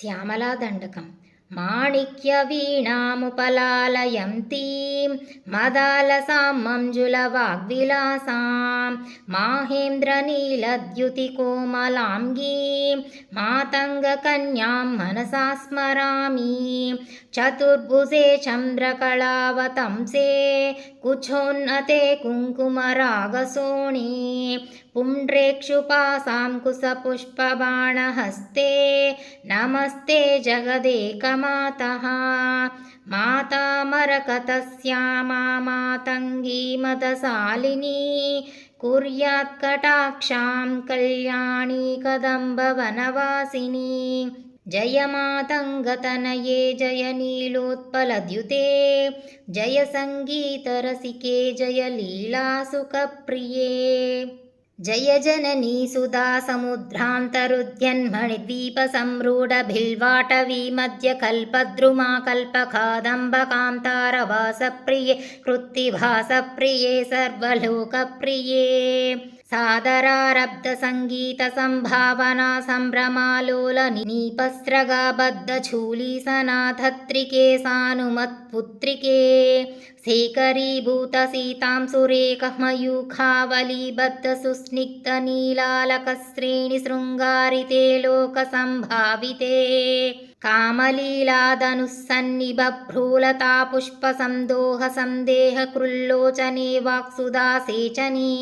శ్యామలాదండకం మాణిక్యవీణాముపలాలయంతీం మదాలసాం మంజులవాగ్విలాసాం మాహేంద్రనీలద్యుతికోమలాంగీం మాతంగకన్యాం మనసా స్మరామి చతుర్భుజే చంద్రకళావతంసే కుచోన్నతే కుంకుమరాగసోణే पुण्ड्रेक्षुपासाङ्कुशपुष्पबाणहस्ते नमस्ते जगदेकमातः माता मरकतस्यामा मातङ्गी मदशालिनी कुर्यात् कटाक्षां कल्याणी कदम्बवनवासिनी जय मातङ्गतनये जय नीलोत्पलद्युते जय सङ्गीतरसिके जय लीलासुखप्रिये जय जननी सुधा समुद्रान्तरुद्यन्मणिद्वीपसंरूढभिल्वाटवी मध्यकल्पद्रुमा कल्पखादम्बकान्तारवासप्रिये कृत्तिभासप्रिये सर्वलोकप्रिये सादरारब्धसङ्गीतसम्भावना सम्भ्रमालोलनिपस्रगाबद्धचूलीसनाथत्रिके सानुमत्पुत्रिके शेखरीभूतसीतां सुरेखमयूखावलीबद्धसुस्निग्धनीलालकश्रेणिशृङ्गारिते लोकसम्भाविते कामलीलादनुस्सन्निबभ्रूलता पुष्पसन्दोहसन्देहकृल्लोचने वाक्सुधासेचने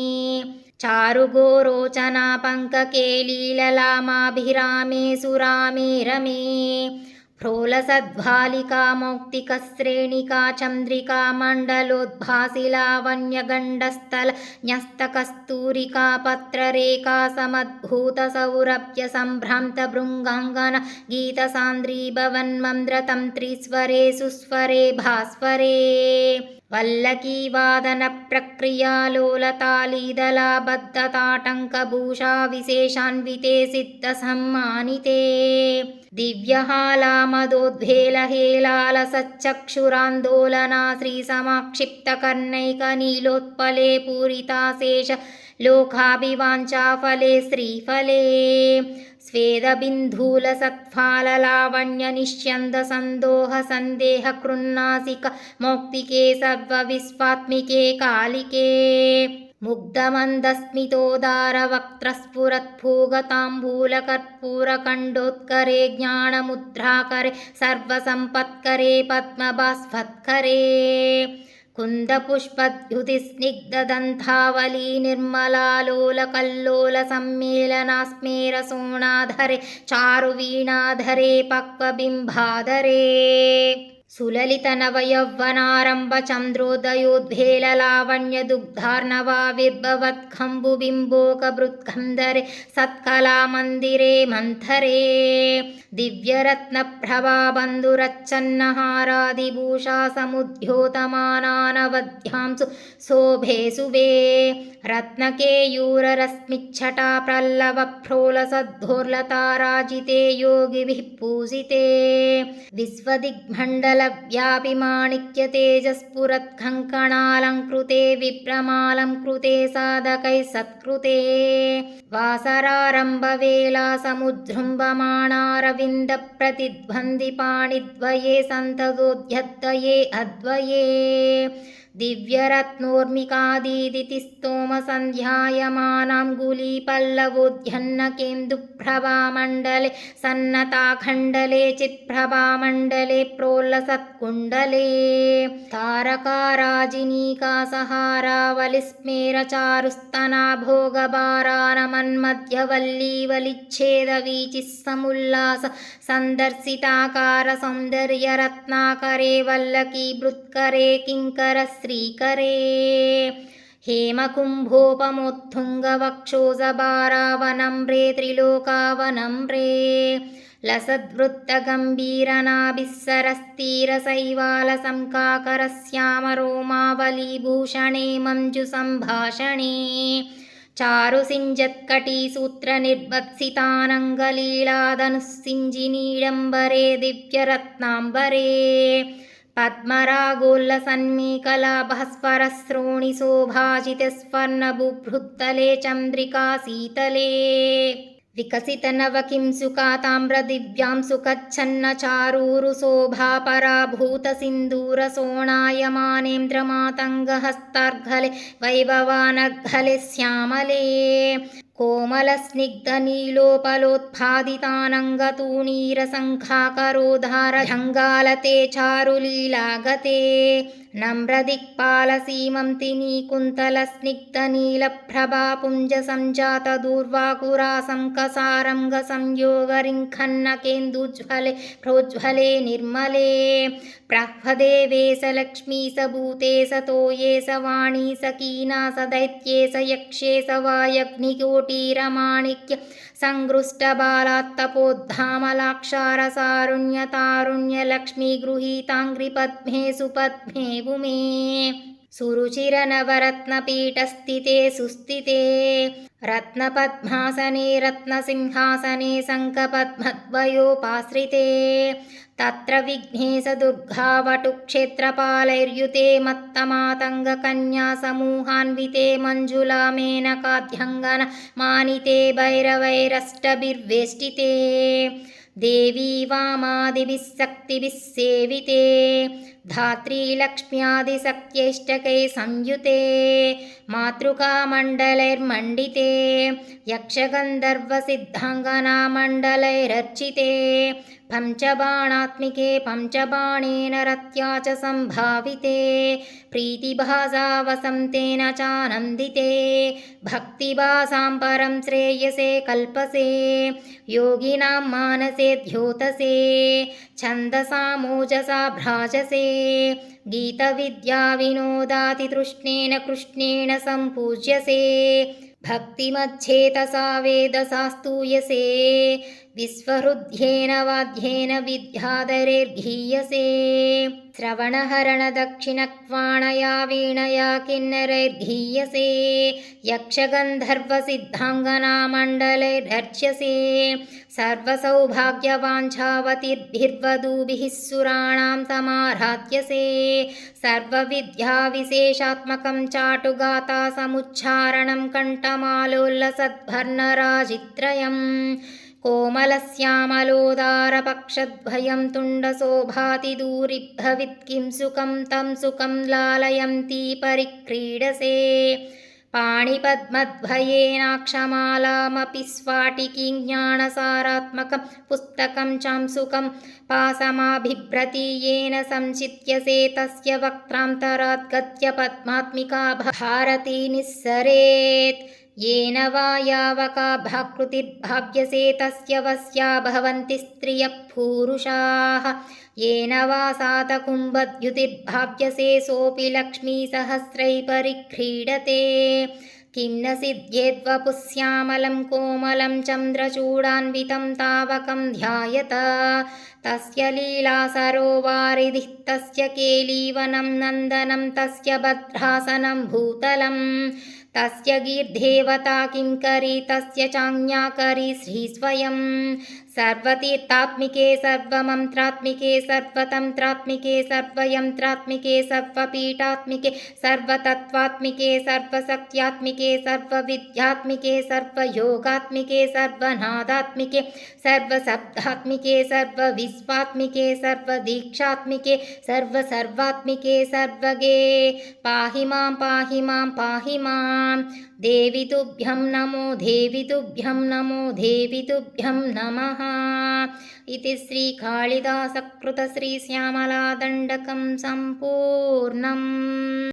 चारुगोरोचना पङ्ककेलीललामाभिरामे सुरामे रमे प्रोलसद्वालिका मौक्तिकश्रेणिका चन्द्रिका मण्डलोद्भासि लावण्यगण्डस्थल न्यस्तकस्तूरिका पत्ररेखा समद्भूतसौरभ्यसम्भ्रान्तभृङ्गाङ्गन गीतसान्द्री भवन्मन्द्रतन्त्रीस्वरे सुस्वरे भास्वरे वल्लकीवादनप्रक्रियालोलतालीदलाबद्धताटङ्कभूषा विशेषान्विते सिद्धसम्मानिते दिव्यहालामदोद्वेलहेलालसच्चक्षुरान्दोलना श्रीसमाक्षिप्तकर्णैकनीलोत्पले पूरिताशेष लोकाभिवाञ्छाफले श्रीफले स्वेदबिन्धूलसत्फाललावण्यनिष्यन्दसन्दोहसन्देहकृन्नासिक मौक्तिके सर्वविश्वात्मिके कालिके मुग्धमन्दस्मितोदारवक्त्रस्फुरत्फूगताम्बूलकर्पूरकण्डोत्करे ज्ञानमुद्राकरे सर्वसम्पत्करे पद्मभास्फत्करे कुन्दपुष्पद्युतिस्निग्धदन्तावली निर्मलालोलकल्लोलसम्मेलनास्मेरसोणाधरे चारुवीणाधरे पक्वबिम्बाधरे सुललितनवयौवनारम्भचन्द्रोदयोद्वेललावण्यदुग्धार्णवाविर्भवत्खम्बुबिम्बोकभृत्खन्धरे सत्कलामन्दिरे मन्थरे दिव्यरत्नप्रभाबन्धुरच्चन्नहारादिभूषा समुद्योतमानानवध्यांसु शोभे शुभे रत्नकेयूररश्मिच्छटा प्रल्लवप्रोलसद्धोर्लताराजिते योगिभिः पूजिते विश्वदिग्मण्डलव्यापि माणिक्यतेजस्फुरत्कङ्कणालङ्कृते विभ्रमालङ्कृते साधकैः सत्कृते वासरारम्भवेला समुज्जृम्भमाणारविन्दप्रतिध्वन्दिपाणिद्वये सन्ततोऽध्यद्वये अद्वये दिव्यरत्नोर्मिकादीदितिस्तोमसन्ध्यायमानां गुलीपल्लवोद्यन्नकेन्दुप्रभामण्डले सन्नताखण्डले चित्प्रभामण्डले प्रोल्लसत्कुण्डले तारकाराजिनीकासहारावलिस्मेरचारुस्तना भोगभारानमन्मध्यवल्लीवलिच्छेदवीचिः समुल्लास सन्दर्शिताकार सौन्दर्यरत्नाकरे वल्लकीभृत्करे किङ्कर श्रीकरे हेमकुम्भोपमोत्थुङ्गवक्षोजभारावनम्रे त्रिलोकावनम्रे लसद्वृत्तगम्भीरनाभिस्सरस्तीरशैवालसंकाकरश्यामरोमावलीभूषणे मञ्जुसम्भाषणे चारुसिञ्जत्कटीसूत्रनिर्वत्सितानङ्गलीलाधनुस्सिञ्जिनीडम्बरे दिव्यरत्नाम्बरे पद्मरागोल्लसन्मीकलाभास्वरश्रोणिशोभाजितस्वर्णबुभृत्तले चन्द्रिकाशीतले विकसितनवकिंसुका ताम्रदिव्यां सुकच्छन्न चारूरुशोभापराभूतसिन्दूरसोणायमानेन्द्रमातङ्गहस्तार्घले वैभवानर्घले श्यामले कोमलस्निग्धनीलोपलोत्फादितानङ्गतूणीरसङ्खाकरोद्धारजङ्गालते चारुलीलागते नम्रदिक्पालसीमन्तिनी कुन्तलस्निग्धनीलप्रभापुञ्जसञ्जातदूर्वाकुरासङ्कसारङ्गसंयोगरिङ्खन्नकेन्दुज्ज्वले प्रोज्ज्वले निर्मले प्राह्वदेवे स लक्ष्मी स भूते स तोये स वाणी स कीना स दैत्ये स यक्षे स वायग्निकोटिरमाणिक्य सङ्गृष्टबालात्तपोद्धामलाक्षारसारुण्यतारुण्यलक्ष्मी गृहीताङ्घ्रिपद्मे सुपद्मे भूमे सुरुचिरनवरत्नपीठस्थिते सुस्थिते रत्नपद्मासने रत्नसिंहासने शङ्खपद्मद्वयोपाश्रिते तत्र विघ्नेशदुर्गावटुक्षेत्रपालैर्युते मत्तमातङ्गकन्यासमूहान्विते मञ्जुलामेनकाद्यङ्गन मानिते भैरवैरष्टभिर्वेष्टिते देवी वामादिभिः शक्तिभिः सेविते धात्री लक्ष्म्यादिशक्त्यैष्टकैः संयुते मातृकामण्डलैर्मण्डिते यक्षगन्धर्वसिद्धाङ्गनामण्डलैरर्चिते पञ्चबाणात्मिके पञ्चबाणेन रत्या च सम्भाविते प्रीतिभासा वसन्तेन चानन्दिते भक्तिभासां परं श्रेयसे कल्पसे योगिनां मानसे द्योतसे छन्दसामोजसा भ्राजसे गीतविद्याविनोदातितृष्णेन कृष्णेन सम्पूज्यसे भक्तिमच्छेतसा वेदसास्तूयसे विश्वहृद्येन वाद्येन विद्याधरैर्गीयसे श्रवणहरणदक्षिणक्वाणया वीणया किन्नरैर्गीयसे यक्षगन्धर्वसिद्धाङ्गनामण्डलैर्धर्ष्यसे सर्वसौभाग्यवाञ्छावतिर्भिर्वधूभिः सुराणां समाराध्यसे सर्वविद्याविशेषात्मकं चाटुगाता समुच्चारणं कण्ठमालोल्लसद्वर्णराजित्रयम् कोमलश्यामलोदारपक्षद्वयं तुण्डशोभातिदूरिभवित् किं सुखं तं सुखं लालयन्ती परिक्रीडसे पाणिपद्मद्वयेनाक्षमालामपि स्फाटिकीं ज्ञानसारात्मकं पुस्तकं चांसुकं पासमाभिभ्रति येन संचित्यसे तस्य वक्त्रान्तरात् गद्यपद्मात्मिका भारती निस्सरेत् येन वा यावकाभाकृतिर्भाव्यसे तस्य वस्या भवन्ति स्त्रियः पूरुषाः येन वा सातकुम्भद्युतिर्भाव्यसे सोऽपि लक्ष्मीसहस्रैः परिक्रीडते किं न सिद्ध्येद्वपुश्यामलं कोमलं चन्द्रचूडान्वितं तावकं ध्यायत तस्य लीलासरोवारिधिः तस्य केलीवनं नन्दनं तस्य भद्रासनं भूतलम् तस्य गीर्देवता किङ्करी तस्य चाज्ञाकरी श्रीस्वयं सर्वतीर्थात्मिके सर्वमन्त्रात्मिके सर्वतन्त्रात्मिके सर्वयन्त्रात्मिके सर्वपीठात्मिके सर्वतत्त्वात्मिके सर्वशक्त्यात्मिके सर्वविद्यात्मिके सर्वयोगात्मिके सर्वनादात्मिके सर्वशब्दात्मिके सर्वविश्वात्मिके सर्वदीक्षात्मिके सर्वसर्वात्मिके सर्वगे पाहि मां पाहि मां पाहि मां देवी तुभ्यं नमो देवी तुभ्यं नमो देवी तुभ्यं नमः इति श्रीकालिदासकृत श्रीश्यामलादण्डकं सम्पूर्णम्।